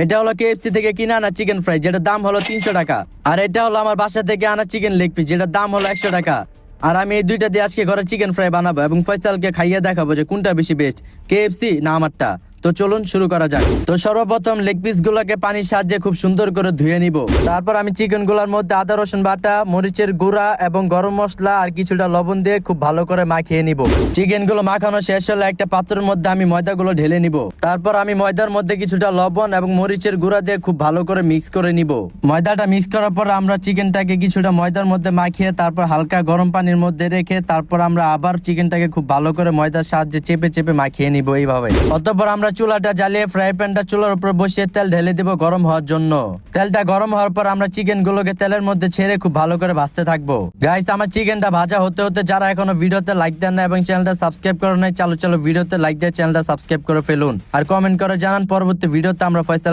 এটা হলো কেএফসি থেকে কিনে আনা চিকেন ফ্রাই, যেটার দাম হলো 300 টাকা। আর এটা হলো আমার বাসা থেকে আনা চিকেন লেগ পিস, যেটার দাম হলো 100 টাকা। আর আমি এই দুইটা দিয়ে আজকে ঘরে চিকেন ফ্রাই বানাবো এবং ফয়সালকে খাইয়ে দেখাবো যে কোনটা বেশি বেস্ট, কেএফসি না আমারটা। তো চলুন শুরু করা যাক। তো সর্বপ্রথম লেগ পিস গুলোকে পানির সাহায্যে খুব সুন্দর করে ধুয়ে নিব। তারপর আমি চিকেন গুলার মধ্যে আদা রসুন বাটা, মরিচের গুঁড়া এবং গরম মশলা আর কিছুটা লবণ দিয়ে খুব ভালো করে মাখিয়ে নিব। চিকেন গুলো মাখানো শেষ হলে একটা পাত্রের মধ্যে আমি ময়দা গুলো ঢেলে নিব। তারপর আমি ময়দার মধ্যে কিছুটা লবণ এবং মরিচের গুঁড়া দিয়ে খুব ভালো করে মিক্স করে নিব। ময়দাটা মিক্স করার পর আমরা চিকেনটাকে কিছুটা ময়দার মধ্যে মাখিয়ে তারপর হালকা গরম পানির মধ্যে রেখে তারপর আমরা আবার চিকেনটাকে খুব ভালো করে ময়দার সাহায্যে চেপে চেপে মাখিয়ে নিব এইভাবে। অতঃপর আমরা চুলাটা জ্বালিয়ে ফ্রাই প্যানটা চুলার উপর বসিয়ে তেল ঢেলে দিব গরম হওয়ার জন্য। তেলটা গরম হওয়ার পর আমরা চিকেন গুলোকে তেলের মধ্যে ছেড়ে খুব ভালো করে ভাজতে থাকবো। গাইস, আমার চিকেনটা ভাজা হতে হতে যারা এখনো ভিডিওতে লাইক দেন না এবং চ্যানেলটা সাবস্ক্রাইব করে নাই, চলো ভিডিওতে লাইক দিয়ে চ্যানেলটা সাবস্ক্রাইব করে ফেলুন আর কমেন্ট করে জানান পরবর্তী ভিডিওতে আমরা ফয়সাল